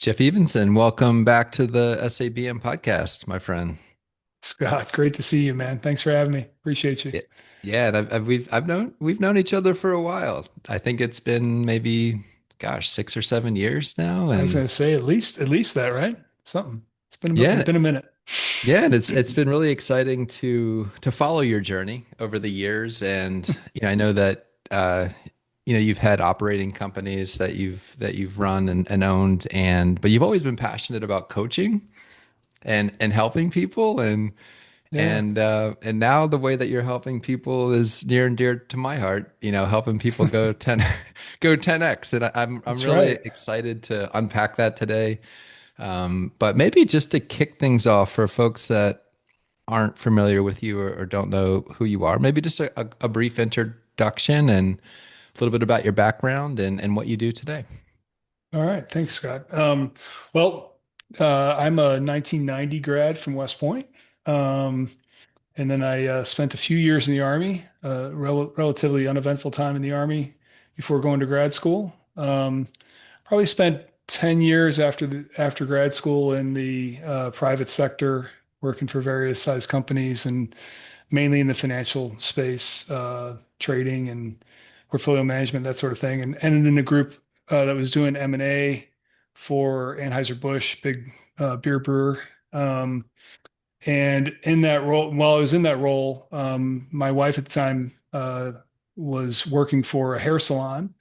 Jeff Evenson, welcome back to the SABM podcast, my friend. Scott, great to see you, man. Thanks for having me. Appreciate you. Yeah, yeah, and we've known each other for a while. I think it's been maybe, gosh, 6 or 7 years now, I was and gonna say at least that, right? Something. It's yeah, been a minute. yeah, and it's been really exciting to follow your journey over the years. And I know that you've had operating companies that you've run and owned, and but you've always been passionate about coaching and helping people Yeah, and now the way that you're helping people is near and dear to my heart, helping people go 10 go 10x. And I'm that's really right. excited to unpack that today. But maybe just to kick things off for folks that aren't familiar with you or don't know who you are, maybe just a brief introduction and a little bit about your background and what you do today. All right. Thanks, Scott. Well, I'm a 1990 grad from West Point. Um, and then I spent a few years in the Army, relatively uneventful time in the Army before going to grad school. Probably spent 10 years after grad school in the private sector, working for various size companies and mainly in the financial space, trading and portfolio management, that sort of thing. And in a group that was doing M&A for Anheuser-Busch, big beer brewer. And in that role, while I was in that role, my wife at the time was working for a hair salon,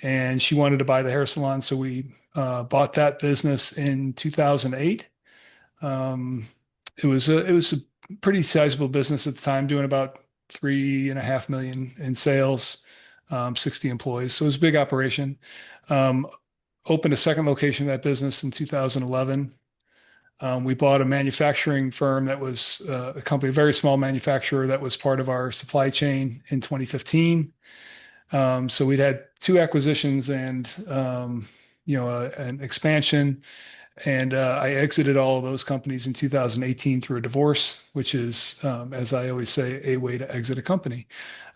and she wanted to buy the hair salon, so we bought that business in 2008. Um, it was a pretty sizable business at the time, doing about 3.5 million in sales, 60 employees. So it was a big operation. Um, Opened a second location of that business in 2011. We bought a manufacturing firm that was a company, a very small manufacturer that was part of our supply chain in 2015. So we'd had two acquisitions and an expansion. And I exited all of those companies in 2018 through a divorce, which is, as I always say, a way to exit a company.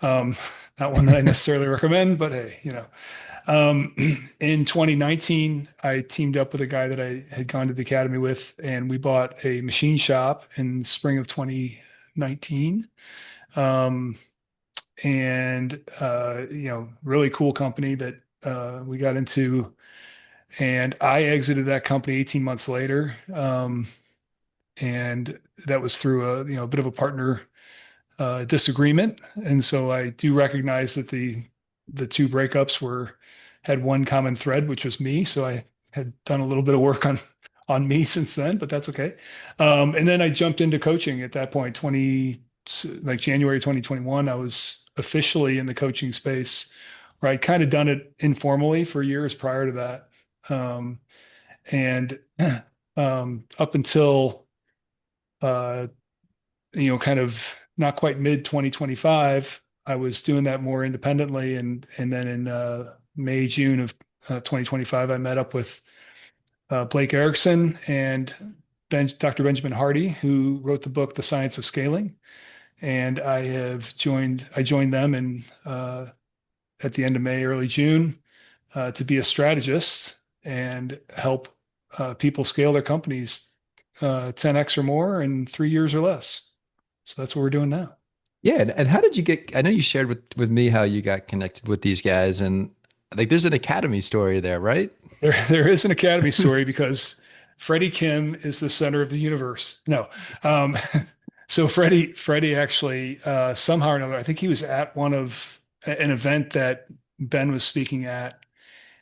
Um, Not one that I necessarily recommend, but hey. Um, in 2019, I teamed up with a guy that I had gone to the academy with, and we bought a machine shop in spring of 2019. Um, and really cool company that we got into, and I exited that company 18 months later. And that was through a bit of a partner disagreement. And so I do recognize that the two breakups were had one common thread, which was me. So I had done a little bit of work on me since then, but that's okay. And then I jumped into coaching at that point, like January 2021. I was officially in the coaching space, where I'd kind of done it informally for years prior to that. Um, and Up until uh, kind of not quite mid 2025, I was doing that more independently. And then in May, June of 2025, I met up with Blake Erickson and Dr. Benjamin Hardy, who wrote the book, The Science of Scaling. And I joined them at the end of May, early June, to be a strategist and help people scale their companies 10x or more in 3 years or less. So that's what we're doing now. Yeah, and how did you get? I know you shared with me how you got connected with these guys, and like there's an academy story there, right? There is an Academy story because Freddie Kim is the center of the universe. No, um, so Freddie actually somehow or another, I think he was at an event that Ben was speaking at,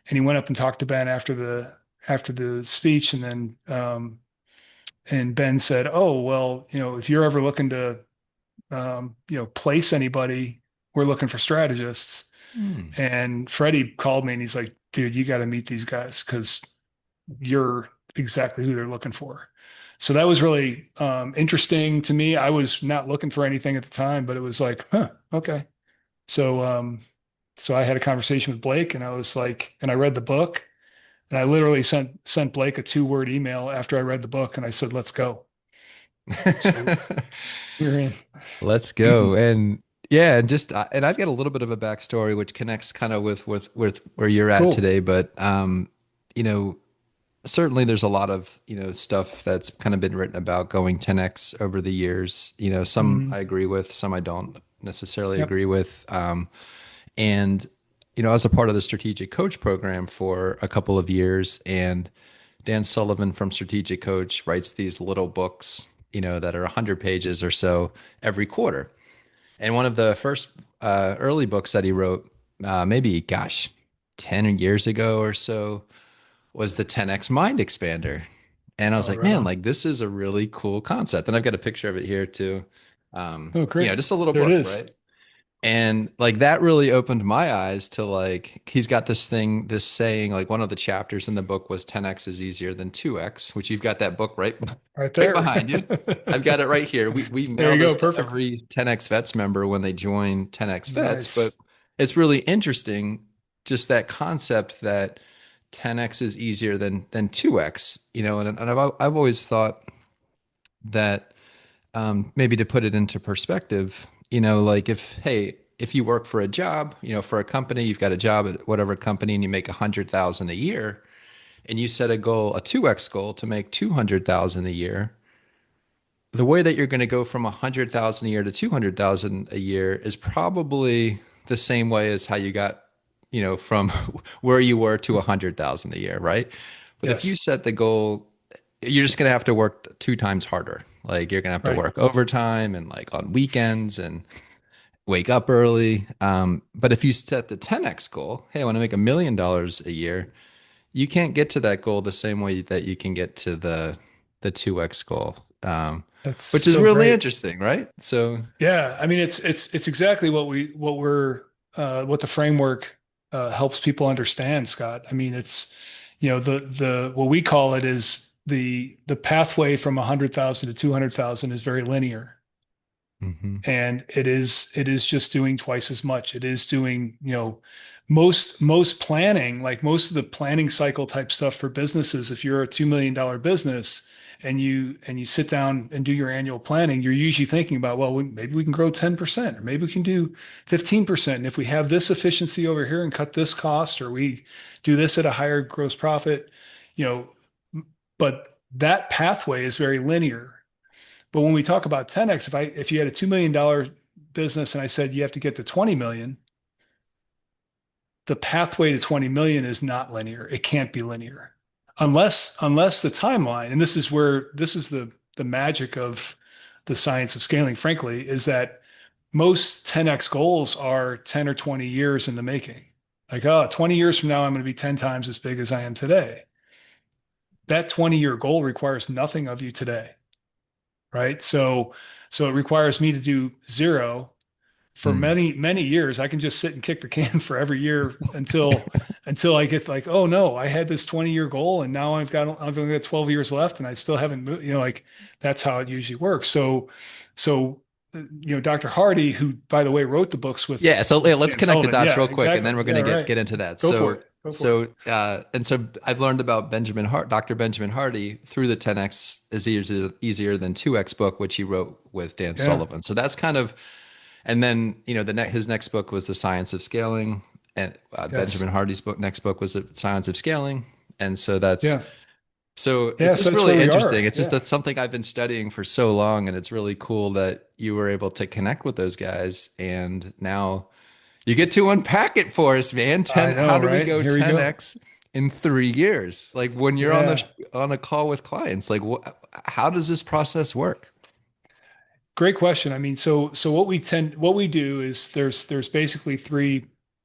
and he went up and talked to Ben after the speech, and then and Ben said, "Oh well, if you're ever looking to place anybody, we're looking for strategists." Hmm. And Freddie called me and he's like, "Dude, you got to meet these guys because you're exactly who they're looking for." So that was really interesting to me. I was not looking for anything at the time, but it was like, huh, okay. So so I had a conversation with Blake, and I was like, and I read the book, and I literally sent Blake a 2-word email after I read the book, and I said, "Let's go." So we're in. Let's go. And yeah, and just and I've got a little bit of a backstory which connects kind of with where you're at Cool. today, but you know, certainly there's a lot of, stuff that's kind of been written about going 10x over the years. Some Hmm. I agree with, some I don't necessarily Yep. agree with. And, I was a part of the strategic coach program for a couple of years, and Dan Sullivan from Strategic Coach writes these little books, that are 100 pages or so every quarter. And one of the first early books that he wrote, maybe, gosh, 10 years ago or so, was the 10x Mind Expander. And I was Oh, like, right man, on. like this is a really cool concept. And I've got a picture of it here too. Oh, great. Just a little There it book, is. right? And like that really opened my eyes to, like, he's got this saying, like one of the chapters in the book was 10x is easier than 2x, which you've got that book right Right right there. behind you. I've got it right here. We There mail you this go. to Perfect. every 10x Vets member when they join 10x Vets, but Nice. it's really interesting, just that concept that 10x is easier than 2x, and I've always thought that, maybe to put it into perspective, like if you work for a job, for a company, you've got a job at whatever company and you make 100,000 a year, and you set a goal, a 2x goal to make 200,000 a year. The way that you're going to go from 100,000 a year to 200,000 a year is probably the same way as how you got, from where you were to 100,000 a year, right? But if you Yes. set the goal, you're just going to have to work 2 times harder. Like you're going to have to Right. work overtime and like on weekends and wake up early. But if you set the 10x goal, hey, I want to make $1 million a year, you can't get to that goal the same way that you can get to the 2x goal, That's which is so really great. interesting, right? So, Yeah. I mean, it's exactly what the framework helps people understand, Scott. I mean, what we call it is the pathway from 100,000 to 200,000 is very linear. mhm. And it is just doing twice as much. It is doing, most planning, like most of the planning cycle type stuff for businesses. If you're a $2 million business and you sit down and do your annual planning, you're usually thinking about, well, maybe we can grow 10%, or maybe we can do 15%. And if we have this efficiency over here and cut this cost, or we do this at a higher gross profit, you know, but that pathway is very linear. But when we talk about 10x, if you had a $2 million business and I said you have to get to 20 million, the pathway to 20 million is not linear. It can't be linear. Unless the timeline, and this is the magic of the science of scaling, frankly, is that most 10x goals are 10 or 20 years in the making. Like, oh, 20 years from now, I'm going to be 10 times as big as I am today. That 20-year goal requires nothing of you today, right? So it requires me to do zero for Mm. many, many years. I can just sit and kick the can for every year until I get like, oh no, I had this 20-year goal and now I've only got 12 years left and I still haven't moved, like that's how it usually works. So Dr. Hardy, who by the way wrote the books Yeah, so yeah, let's Dan connect the Sullivan. dots Yeah, real quick, and exactly. then we're Yeah, gonna get right. get into that. Go for So, it. Go for it. so I've learned about Dr. Benjamin Hardy through the 10x is easier than 2x book, which he wrote with Dan Yeah. Sullivan. So that's kind of, and then his next book was The Science of Scaling, and Yes. Benjamin Hardy's next book was The Science of Scaling, and so that's Yeah. so Yeah. it's So just that's where really we interesting. are. It's just Yeah. that's something I've been studying for so long, and it's really cool that you were able to connect with those guys, and now you get to unpack it for us, man. I How know, do we right? go Here we go. 10x in 3 years? Like when you're Yeah. on a call with clients, like how does this process work? Great question. I mean, so what we do is there's basically three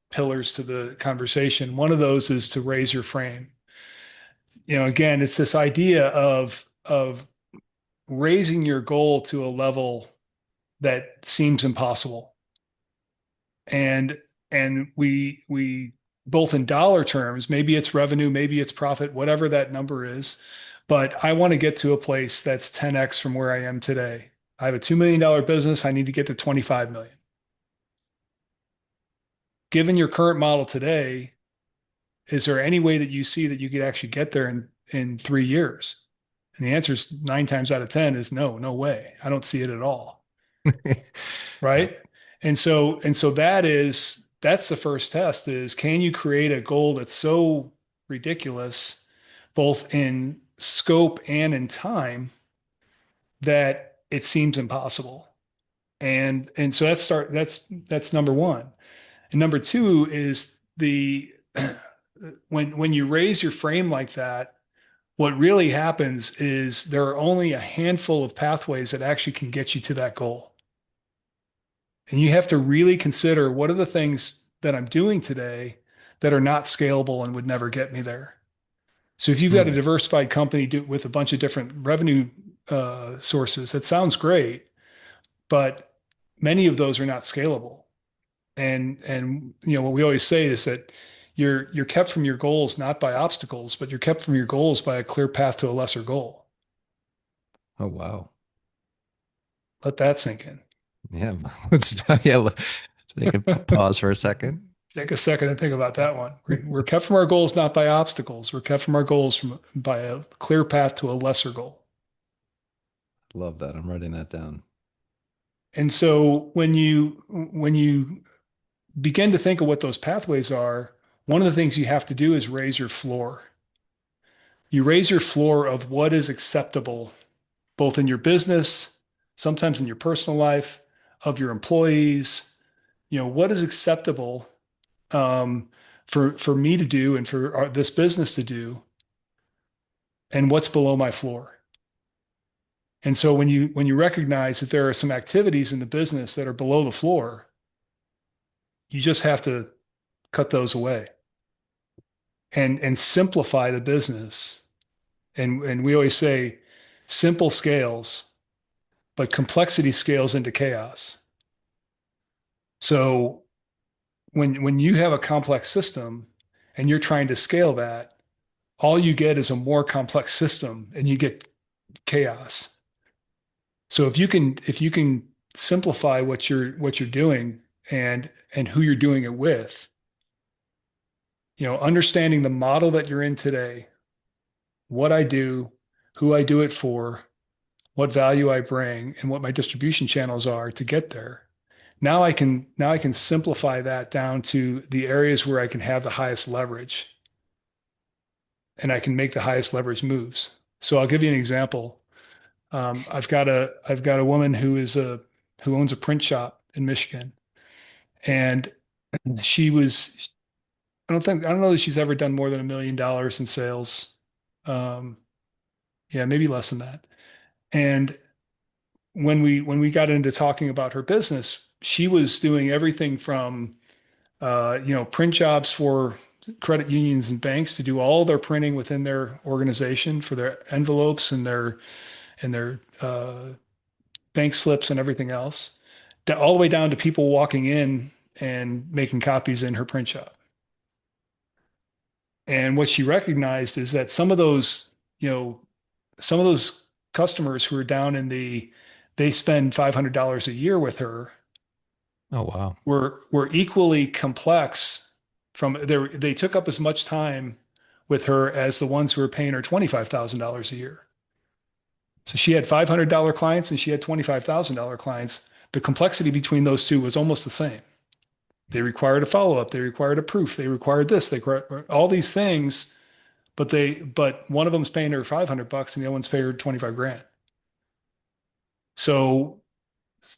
pillars to the conversation. One of those is to raise your frame. Again, it's this idea of raising your goal to a level that seems impossible. And we both in dollar terms, maybe it's revenue, maybe it's profit, whatever that number is, but I want to get to a place that's 10x from where I am today. I have a $2 million business. I need to get to 25 million. Given your current model today, is there any way that you see that you could actually get there in 3 years? And the answer is 9 times out of 10 is no, no way. I don't see it at all. Yeah. Right. And so that's the first test is can you create a goal that's so ridiculous, both in scope and in time, that it seems impossible. And so that's number one. And number two is the when you raise your frame like that, what really happens is there are only a handful of pathways that actually can get you to that goal. And you have to really consider, what are the things that I'm doing today that are not scalable and would never get me there. So if you've got a Hmm. diversified company with a bunch of different revenue sources, that sounds great, but many of those are not scalable. And what we always say is that you're kept from your goals not by obstacles, but you're kept from your goals by a clear path to a lesser goal. Oh, wow. Let that sink in. Yeah. Let's, yeah. Take a pause for a second. Take a second and think about that one. We're kept from our goals not by obstacles. We're kept from our goals by a clear path to a lesser goal. Love that. I'm writing that down. And so when you begin to think of what those pathways are, one of the things you have to do is raise your floor. You raise your floor of what is acceptable, both in your business, sometimes in your personal life, of your employees. What is acceptable um, for me to do and for this business to do, and what's below my floor. And so when you recognize that there are some activities in the business that are below the floor, you just have to cut those away and simplify the business. And we always say simple scales, but complexity scales into chaos. So when you have a complex system and you're trying to scale that, all you get is a more complex system and you get chaos. So if you can simplify what you're doing and who you're doing it with, understanding the model that you're in today, what I do, who I do it for, what value I bring, and what my distribution channels are to get there. Now I can simplify that down to the areas where I can have the highest leverage and I can make the highest leverage moves. So I'll give you an example. I've got a woman who owns a print shop in Michigan, and she was I don't know that she's ever done more than $1 million in sales. Um, yeah, maybe less than that. And when we got into talking about her business, she was doing everything from print jobs for credit unions and banks to do all their printing within their organization for their envelopes and their bank slips and everything else, all the way down to people walking in and making copies in her print shop. And what she recognized is that you know, some of those customers who are down they spend $500 a year with her Oh, wow. were equally complex they took up as much time with her as the ones who were paying her $25,000 a year. So she had $500 clients and she had $25,000 clients. The complexity between those two was almost the same. They required a follow-up. They required a proof. They required this. They required all these things, but one of them's paying her 500 bucks and the other one's paying her 25 grand. So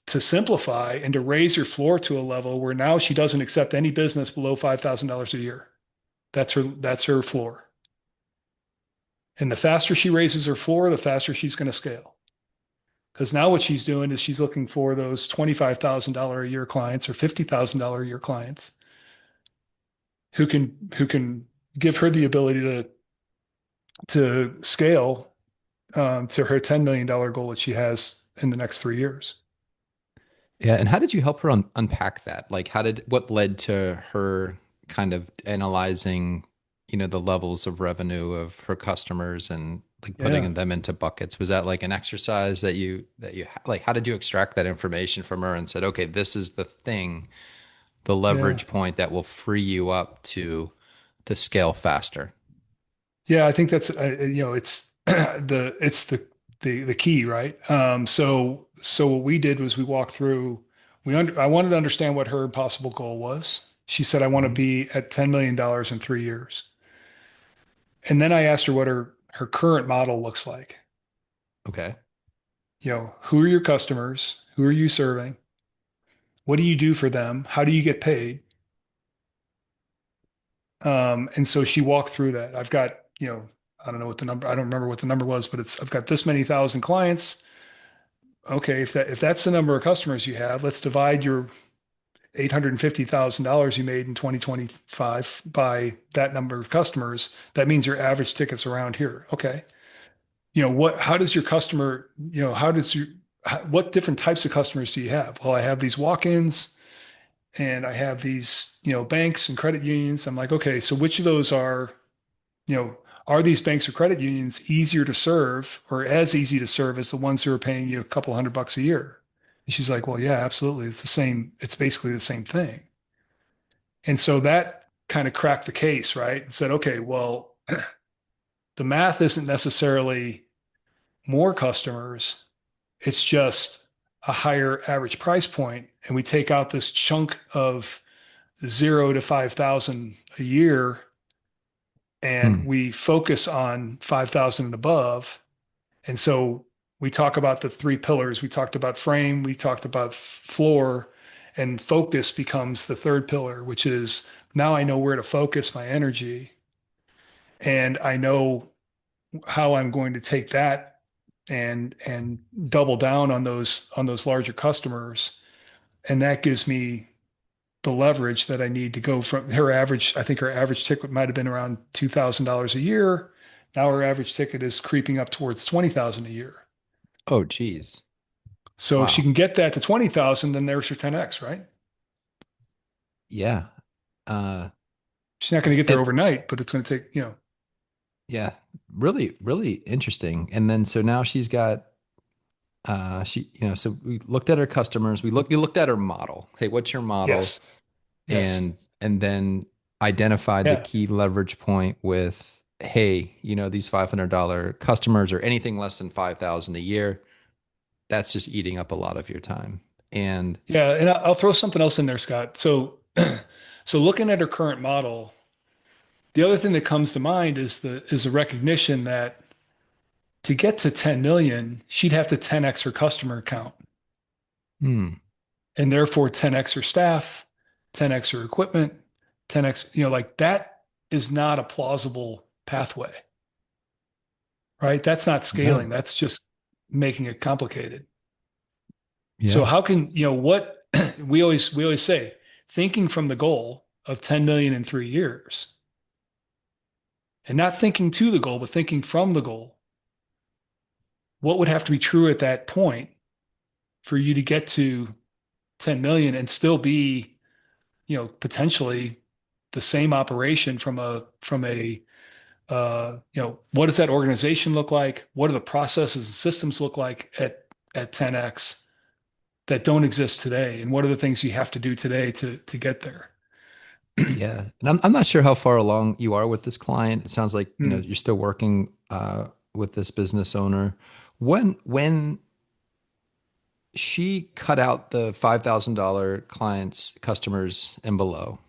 to simplify and to raise your floor to a level where now she doesn't accept any business below $5,000 a year. That's her floor. And the faster she raises her floor, the faster she's going to scale. Because now what she's doing is she's looking for those $25,000 a year clients or $50,000 a year clients who can give her the ability to scale to her $10 million goal that she has in the next 3 years. Yeah. And how did you help her unpack that? Like, what led to her kind of analyzing, the levels of revenue of her customers and like Yeah, putting them into buckets? Was that like an exercise like, how did you extract that information from her and said, okay, this is the yeah, leverage point that will free you up to scale faster? yeah. I think that's it's the key, right? So what we did was we walked through. I wanted to understand what her impossible goal was. She said, "I want to Mhm. be at $10 million in 3 years." And then I asked her what her current model looks like. Okay. Who are your customers? Who are you serving? What do you do for them? How do you get paid? And so she walked through that. I've got, I don't know what the number, I don't remember what the number was, but I've got this many thousand clients. Okay, if that's the number of customers you have, let's divide your $850,000 you made in 2025 by that number of customers. That means your average ticket's around here. Okay. How does your customer, what different types of customers do you have? Well, I have these walk-ins and I have these, banks and credit unions. I'm like, okay, so which of those you know, are these banks or credit unions easier to serve or as easy to serve as the ones who are paying you a couple $100 a year? And she's like, well, yeah, absolutely. It's the same. It's basically the same thing. And so that kind of cracked the case, right? And said, okay, well, the math isn't necessarily more customers. It's just a higher average price point, and we take out this chunk of 0 to 5,000 a year, and Hmm. we focus on 5,000 and above. And so we talk about the three pillars. We talked about frame, we talked about floor, and focus becomes the third pillar, which is now I know where to focus my energy, and I know how I'm going to take that and double down on those larger customers. And that gives me the leverage that I need to go from her average. I think her average ticket might have been around $2,000 a year. Now her average ticket is creeping up towards 20,000 a year. Oh, geez. So if she Wow. can get that to 20,000, then there's her 10x, right? Yeah. Uh, She's not going to get there and overnight, but it's going to take, yeah, really, really interesting. And then so now she's got so we looked at her customers, we looked at her model. Hey, what's your model? yes, yes, And then identified the yeah, key leverage point with, hey, these $500 customers or anything less than 5,000 a year, that's just eating up a lot of your time. And yeah. And I'll throw something else in there, Scott. So, so looking at her current model, the other thing that comes to mind is the recognition that to get to 10 million, she'd have to 10x her customer count hmm, and therefore 10x her staff, 10x her equipment, 10x, like that is not a plausible pathway, right? That's not scaling. no, That's just making it complicated. So yeah, how can, what we always say, thinking from the goal of 10 million in 3 years and not thinking to the goal, but thinking from the goal, what would have to be true at that point for you to get to 10 million and still be, potentially the same operation what does that organization look like? What do the processes and systems look like at 10x that don't exist today? And what are the things you have to do today to get there? yeah. And I'm not sure how far along you are with this client. It sounds like, Hmm. you're still working with this business owner. When she cut out the $5,000 clients, customers and below,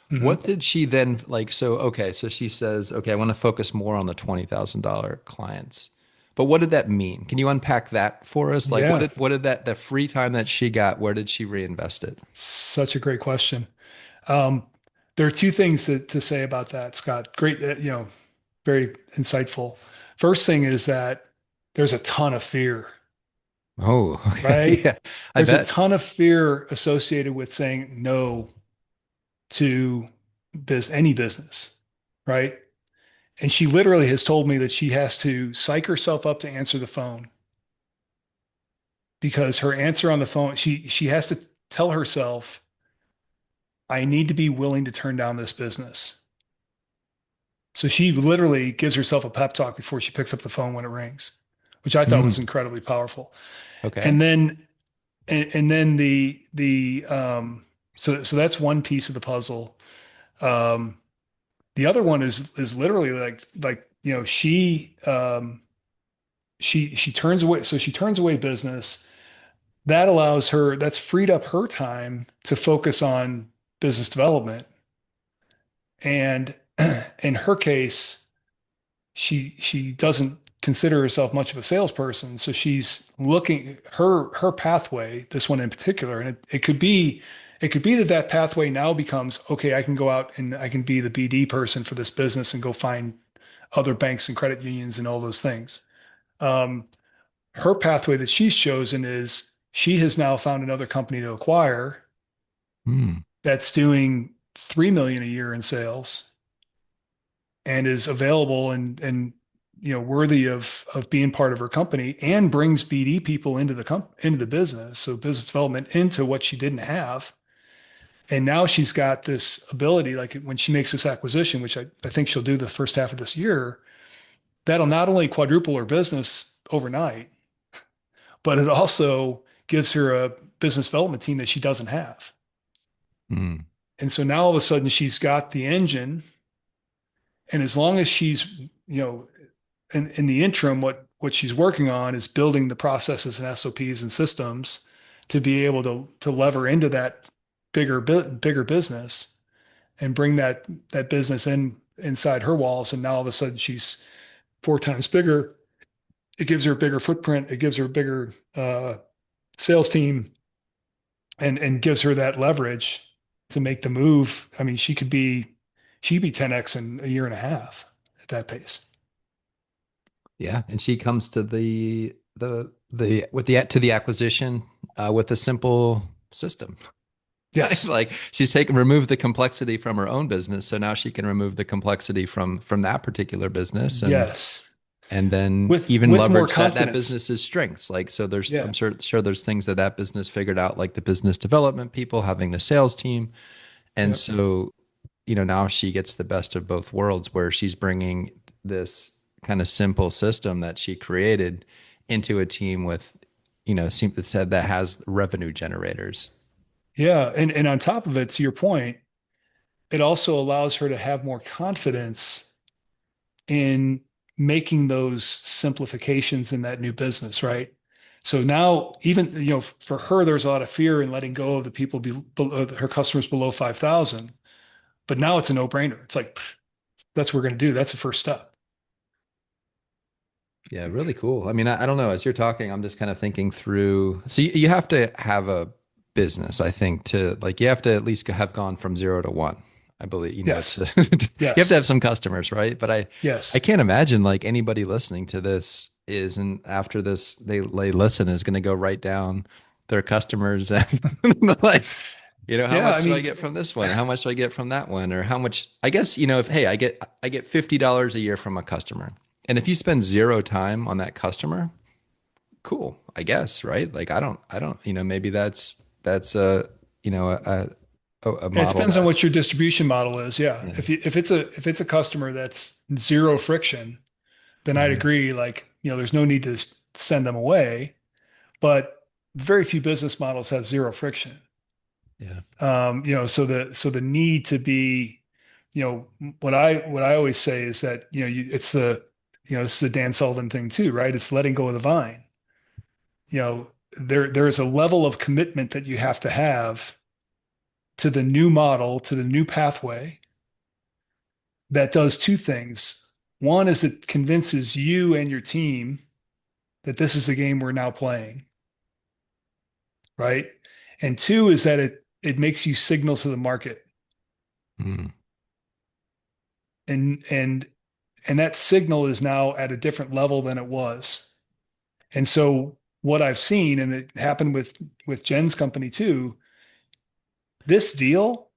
Hmm. what did she then like? So, okay, so she says, okay, I want to focus more on the $20,000 clients. But what did that mean? Can you unpack that for us? Like, Yeah, what did that, the free time that she got, where did she reinvest it? such a great question. Um, there are two things to say about that, Scott. Great, very insightful. First thing is that there's a ton of fear, Oh, okay. right? Yeah, I There's a bet. ton of fear associated with saying no to any business, right? And she literally has told me that she has to psych herself up to answer the phone because her answer on the phone, she has to tell herself, I need to be willing to turn down this business. So she literally gives herself a pep talk before she picks up the phone when it rings, which I thought was Mm, incredibly powerful. okay. And then and then so that's one piece of the puzzle. Um, the other one is literally like she turns away, so she turns away business that allows her, that's freed up her time to focus on business development. And in her case, she doesn't consider herself much of a salesperson. So she's looking her pathway, this one in particular, and it could be that that pathway now becomes, okay, I can go out and I can be the BD person for this business and go find other banks and credit unions and all those things. Um, Her pathway that she's chosen is she has now found another company to acquire Hmm. that's doing 3 million a year in sales and is available and worthy of being part of her company and brings BD people into the business, so business development into what she didn't have. And now she's got this ability, like when she makes this acquisition, which I think she'll do the first half of this year, that'll not only quadruple her business overnight, but it also gives her a business development team that she doesn't have. Hmm. And so now all of a sudden she's got the engine. And as long as she's, in the interim, what she's working on is building the processes and SOPs and systems to be able to lever into that bigger business and bring that business inside her walls. And now all of a sudden she's 4 times bigger. It gives her a bigger footprint. It gives her a bigger sales team and gives her that leverage to make the move. I mean, she'd be 10x in a year and a half at that pace. Yeah, and she comes to the with the to the acquisition with a simple system. Yes. Like she's taken removed the complexity from her own business, so now she can remove the complexity from that particular business Yes. and then even With more leverage that confidence. business's strengths. Like so, there's Yeah. I'm sure there's things that business figured out, like the business development people having the sales team, and Yep. so now she gets the best of both worlds, where she's bringing this kind of simple system that she created into a team with said that has revenue generators. Yeah. And on top of it, to your point, it also allows her to have more confidence in making those simplifications in that new business, right? So now, even for her, there's a lot of fear in letting go of the people below her customers below 5,000. But now it's a no-brainer. It's like, that's what we're going to do. That's the first step. Yeah, really cool. I mean, I don't know. As you're talking, I'm just kind of thinking through. So you have to have a business, I think, to like you have to at least have gone from 0 to 1. I believe, Yes. to you have to Yes. have some customers, right? But I Yes. can't imagine like anybody listening to this is, and after this they listen is going to go write down their customers and like, how Yeah. I much do I mean, get from this one, or how much do I get from that one, or how much? I guess if hey, I get $50 a year from a customer. And if you spend zero time on that customer, cool, I guess, right? Like I don't, maybe that's a it model depends on that, what your distribution model is. Yeah. yeah. If it's a customer that's zero friction, then I'd Mhm. agree. Like, there's no need to send them away, but very few business models have zero friction. Yeah. So the need to be, what I always say is that, this is a Dan Sullivan thing too, right? It's letting go of the vine. There is a level of commitment that you have to have to the new model, to the new pathway that does two things. One is it convinces you and your team that this is the game we're now playing, right? And two is that it makes you signal to the market. Mm. And that signal is now at a different level than it was. And so what I've seen, and it happened with Jen's company too, this deal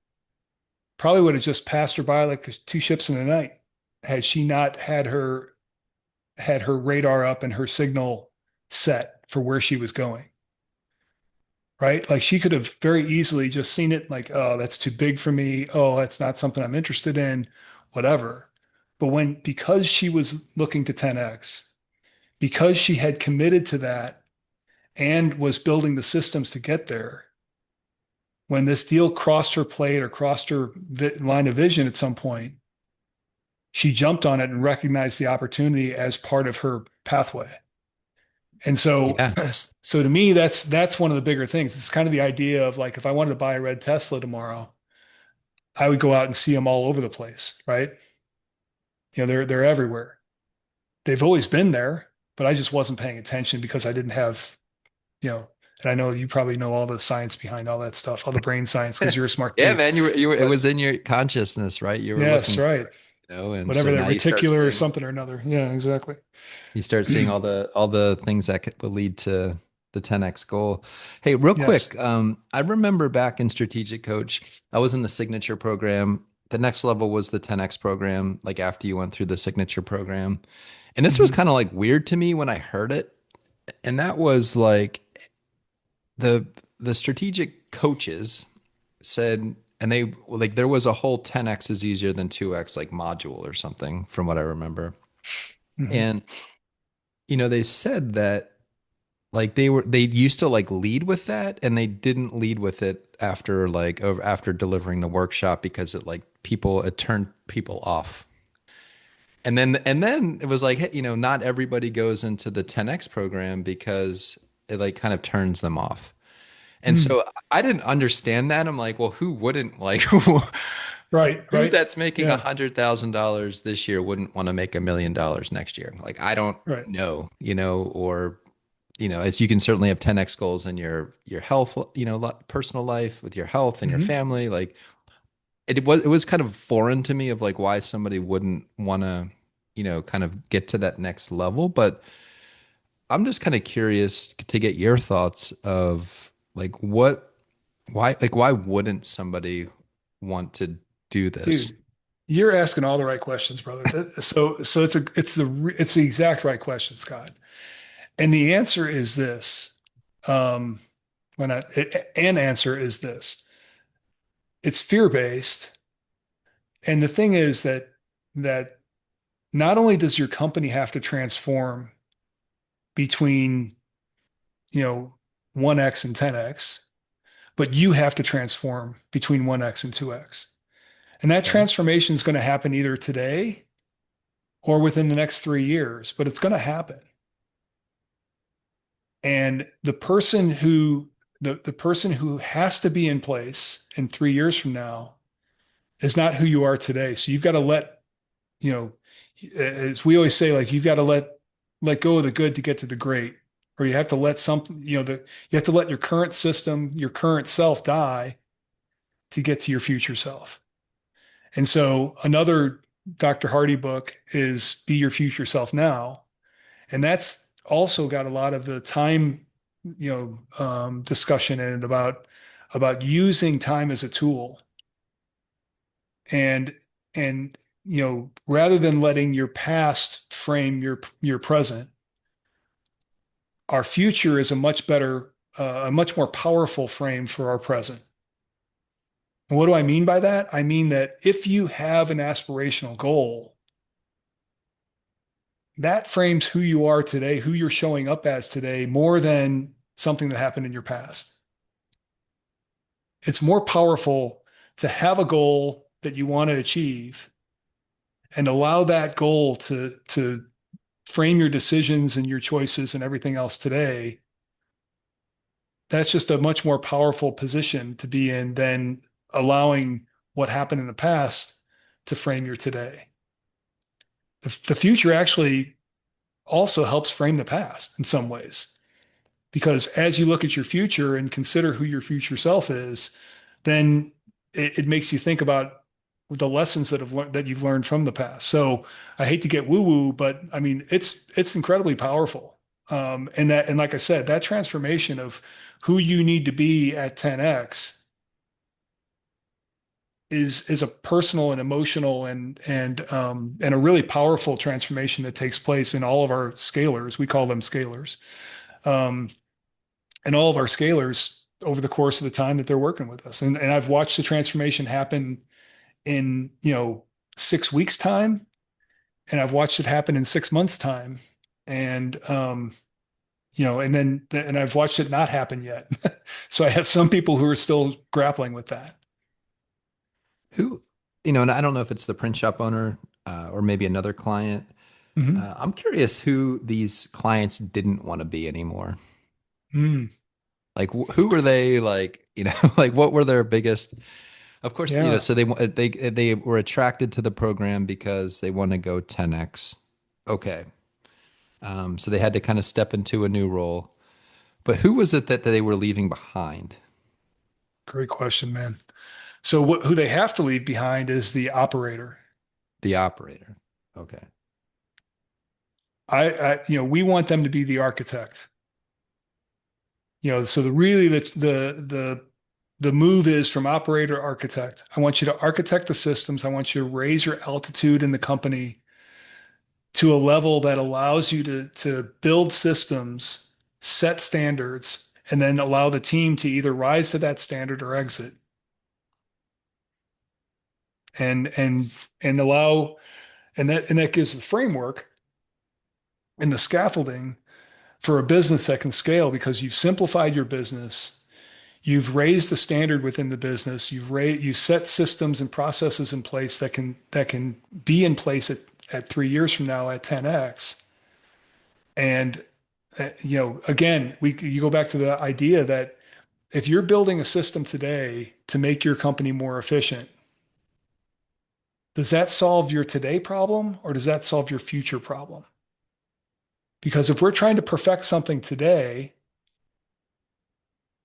probably would have just passed her by like two ships in the night had she not had her radar up and her signal set for where she was going. Right? Like she could have very easily just seen it like, oh, that's too big for me. Oh, that's not something I'm interested in, whatever. But because she was looking to 10x, because she had committed to that and was building the systems to get there, when this deal crossed her plate or crossed her line of vision at some point, she jumped on it and recognized the opportunity as part of her pathway. And so, Yeah. so to me, that's one of the bigger things. It's kind of the idea of like, if I wanted to buy a red Tesla tomorrow, I would go out and see them all over the place, right? They're everywhere. they've always been there, but I just wasn't paying attention because I didn't have, and I know you probably know all the science behind all that stuff, all the brain science, because you're a smart Yeah, dude. man, it But was in your consciousness, right? You were yes, looking for right. it, and Whatever so that now reticular or something or another. Yeah, exactly. you start seeing all the things that will lead to the 10x goal. Hey, real Yes. quick, I remember back in Strategic Coach, I was in the signature program. The next level was the 10x program, like after you went through the signature program. And this was Hmm. kind of like weird to me when I heard it. And that was like the the strategic coaches said, and they like there was a whole 10x is easier than 2x like module or something from what I remember. Hmm. And they said that like they used to like lead with that and they didn't lead with it after like over after delivering the workshop because it turned people off. And then it was like, hey, not everybody goes into the 10x program because it like kind of turns them off. And Mm. so I didn't understand that. I'm like, well, who wouldn't like Right, who right. that's making Yeah, $100,000 this year wouldn't want to make $1 million next year? Like, I don't right. know, or as you can certainly have 10x goals in your health, personal life with your health and your Hmm. family. Like it was kind of foreign to me of like why somebody wouldn't want to, kind of get to that next level. But I'm just kind of curious to get your thoughts of like why wouldn't somebody want to do this? Dude, you're asking all the right questions, brother. So it's the exact right question, Scott. And the answer is this. Um, an answer is this. It's fear-based. And the thing is that not only does your company have to transform between, you know, 1x and 10x, but you have to transform between 1x and 2x. And that Okay. transformation is going to happen either today or within the next 3 years, but it's going to happen. And the person who has to be in place in 3 years from now is not who you are today. So you've got to you know, as we always say, like you've got to let go of the good to get to the great, or you have to let something, you have to let your current system, your current self die to get to your future self. And so another Dr. Hardy book is Be Your Future Self Now. And that's also got a lot of the time, discussion in it about using time as a tool and rather than letting your past frame your present, our future is a much more powerful frame for our present. And what do I mean by that? I mean that if you have an aspirational goal, that frames who you are today, who you're showing up as today, more than something that happened in your past. It's more powerful to have a goal that you want to achieve and allow that goal to frame your decisions and your choices and everything else today. That's just a much more powerful position to be in than allowing what happened in the past to frame your today. The future actually also helps frame the past in some ways, because as you look at your future and consider who your future self is, then it makes you think about the lessons that you've learned from the past. So I hate to get woo woo, but I mean it's incredibly powerful. And like I said, that transformation of who you need to be at 10x is a personal and emotional and a really powerful transformation that takes place in all of our scalers. We call them scalers. Um, and all of our scalers over the course of the time that they're working with us. And I've watched the transformation happen in, 6 weeks time. And I've watched it happen in 6 months time. And, and I've watched it not happen yet. So I have some people who are still grappling with that. Who, and I don't know if it's the print shop owner or maybe another client. Hmm. I'm curious who these clients didn't want to be anymore. Mm, Like who were they? Like like what were their biggest? Of course, yeah. so they were attracted to the program because they want to go 10x. Okay. So they had to kind of step into a new role. But who was it that they were leaving behind? Great question, man. So who they have to leave behind is the operator. The operator. Okay. We want them to be the architect. So really the move is from operator to architect. I want you to architect the systems. I want you to raise your altitude in the company to a level that allows you to build systems, set standards, and then allow the team to either rise to that standard or exit. And and and allow and that gives the framework and the scaffolding for a business that can scale because you've simplified your business. You've raised the standard within the business. You set systems and processes in place that can be in place at 3 years from now at 10x. And again, you go back to the idea that if you're building a system today to make your company more efficient, does that solve your today problem or does that solve your future problem? Because if we're trying to perfect something today,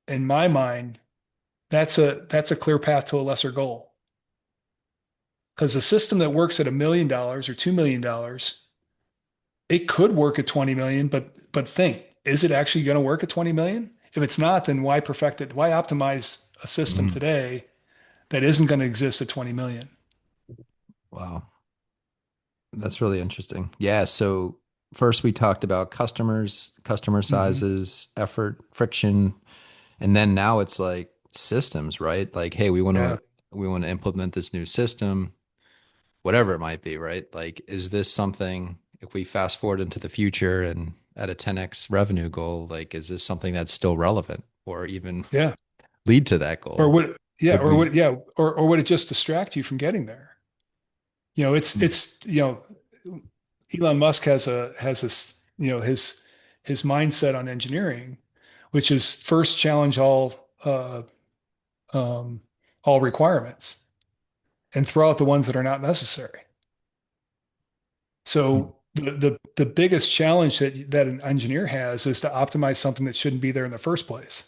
in my mind, that's a clear path to a lesser goal. Because a system that works at $1 million or $2 million, it could work at 20 million, but think, is it actually going to work at 20 million? If it's not, then why perfect it? Why optimize a system Mm, today that isn't going to exist at 20 million? wow. That's really interesting. Yeah. So first we talked about customers, customer Hmm. sizes, effort, friction, and then now it's like systems, right? Like, hey, Yeah. we want to implement this new system, whatever it might be, right? Like, is this something if we fast forward into the future and at a 10x revenue goal, like, is this something that's still relevant or even Yeah. lead to that Or goal? would, yeah, Could or we? would, yeah, or would it just distract you from getting there? Hmm. Elon Musk has his mindset on engineering, which is first challenge um, all requirements and throw out the ones that are not necessary. Hmm. So the biggest challenge that an engineer has is to optimize something that shouldn't be there in the first place.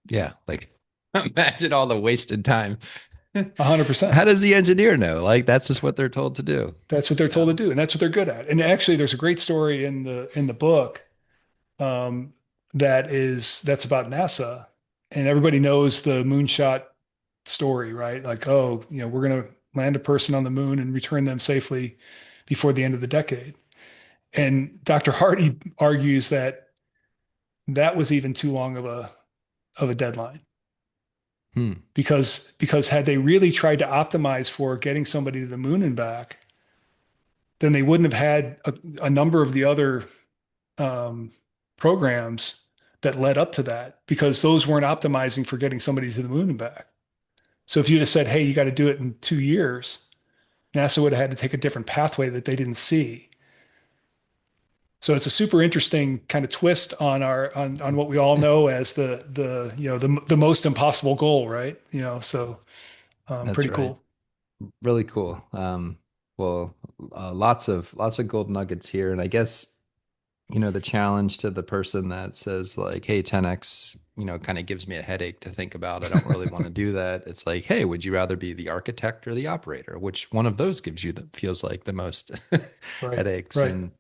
Yeah. Like, imagine all the wasted time. 100%. How does the engineer know? Like, that's just what they're told to do. That's what they're told to Um, do, and that's what they're good at. And actually, there's a great story in the book um, that's about NASA, and everybody knows the moonshot story, right? Like, oh, we're going to land a person on the moon and return them safely before the end of the decade. And Dr. Hardy argues that that was even too long of a deadline hmm. because had they really tried to optimize for getting somebody to the moon and back, then they wouldn't have had a number of the other um, programs that led up to that because those weren't optimizing for getting somebody to the moon and back. So if you'd have said, hey, you got to do it in 2 years, NASA would have had to take a different pathway that they didn't see. So it's a super interesting kind of twist on what we all know as the most impossible goal, right? So That's pretty right. cool. Really cool. Well, lots of gold nuggets here, and I guess the challenge to the person that says like, "Hey, 10x," kind of gives me a headache to think about. I don't really want to do that. It's like, "Hey, would you rather be the architect or the operator? Which one of those gives you that feels like the most Right, headaches?" right. And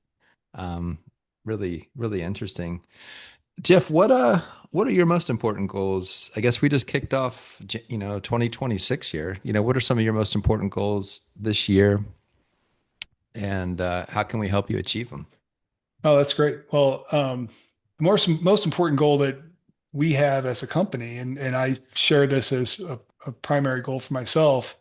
um, really, really interesting. Jeff, what are your most important goals? I guess we just kicked off, 2026 here. What are some of your most important goals this year, and how can we help you achieve them? Oh, that's great. Well, the most important goal that we have as a company, and I share this as a primary goal for myself,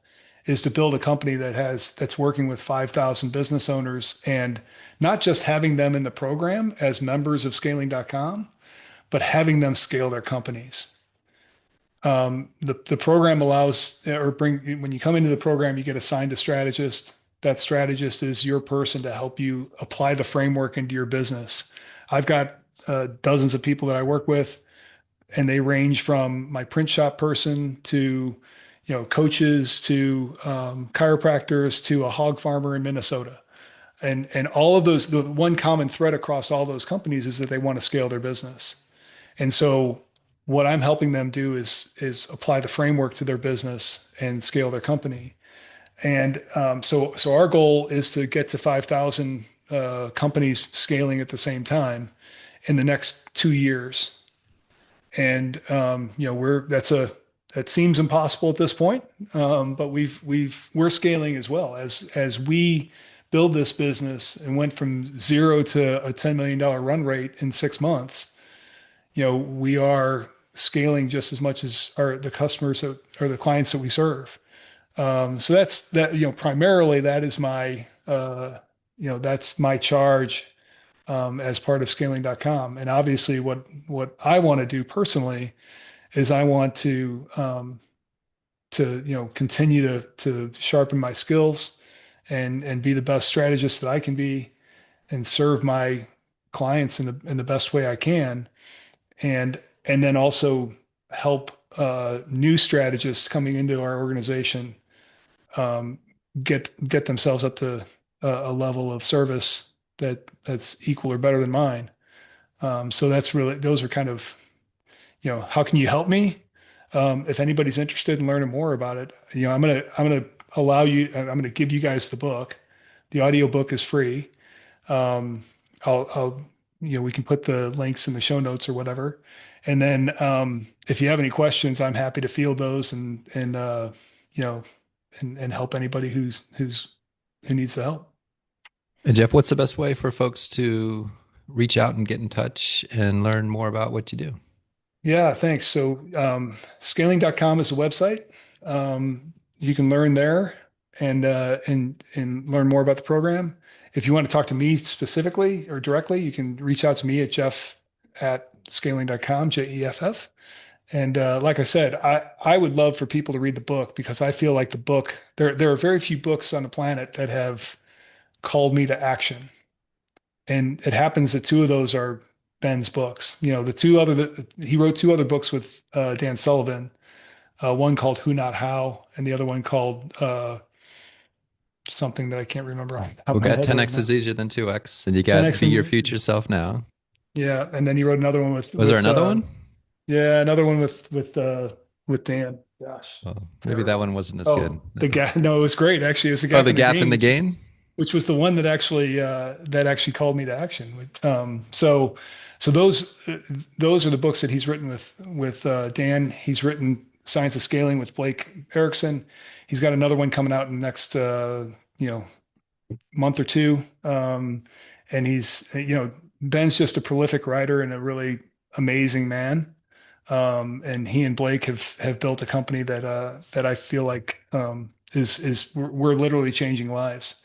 is to build a company that's working with 5,000 business owners and not just having them in the program as members of scaling.com, but having them scale their companies. The program allows or bring when you come into the program, you get assigned a strategist. That strategist is your person to help you apply the framework into your business. I've got dozens of people that I work with, and they range from my print shop person to coaches to chiropractors to a hog farmer in Minnesota. And all of those, the one common thread across all those companies is that they want to scale their business. And so what I'm helping them do is apply the framework to their business and scale their company. And so our goal is to get to 5,000 companies scaling at the same time in the next 2 years. And that seems impossible at this point, but we're scaling as well as we build this business and went from zero to a $10 million run rate in 6 months. We are scaling just as much as the customers or the clients that we serve. So that's that, primarily that is that's my charge as part of scaling.com. And obviously what I want to do personally is I want to continue to sharpen my skills and be the best strategist that I can be and serve my clients in the best way I can. And then also help new strategists coming into our organization um, get themselves up to a level of service that's equal or better than mine. So that's really those are kind of how can you help me? If anybody's interested in learning more about it, I'm gonna allow you. I'm gonna give you guys the book. The audio book is free. Um, I'll we can put the links in the show notes or whatever. And then if you have any questions, I'm happy to field those and you know and help anybody who needs the help. And Jeff, what's the best way for folks to reach out and get in touch and learn more about what you do? Yeah, thanks. So scaling.com is the website. You can learn there and learn more about the program. If you want to talk to me specifically or directly, you can reach out to me at jeff@scaling.com, Jeff. And like I said, I would love for people to read the book because I feel like the book, there are very few books on the planet that have called me to action. And it happens that two of those are Ben's books. He wrote two other books with Dan Sullivan, one called Who Not How, and the other one called something that I can't remember off the top We of my got head right 10x now. is easier than 2x, and you got 10X be your and future self now. yeah, and then he wrote another one Was there another one? another one with Dan. Gosh, Well, maybe that terrible. one wasn't as good. Oh, the gap. No, it was great. Actually, it was the Oh, gap the in the gap in gain, the gain? which was the one that actually called me to action. So those are the books that he's written with Dan. He's written Science of Scaling with Blake Erickson. He's got another one coming out in the next you know month or two. And Ben's just a prolific writer and a really amazing man. And he and Blake have built a company that I feel like is we're literally changing lives.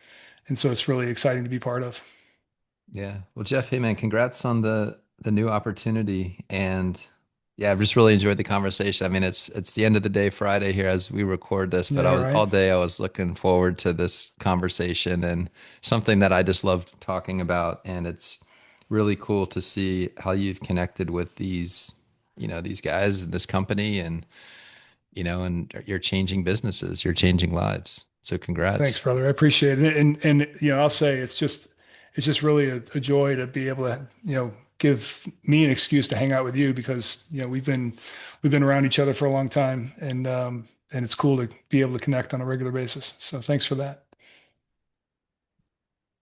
And so it's really exciting to be part of. Yeah. Well, Jeff, hey man, congrats on the new opportunity. And yeah, I've just really enjoyed the conversation. I mean, it's the end of the day Friday here as we record this, but Yeah, I was right. all day I was looking forward to this conversation and something that I just love talking about. And it's really cool to see how you've connected with these guys in this company and you're changing businesses, you're changing lives. So Thanks, congrats. brother. I appreciate it. And I'll say it's just really a joy to be able to, give me an excuse to hang out with you because, we've been around each other for a long time and it's cool to be able to connect on a regular basis. So thanks for that.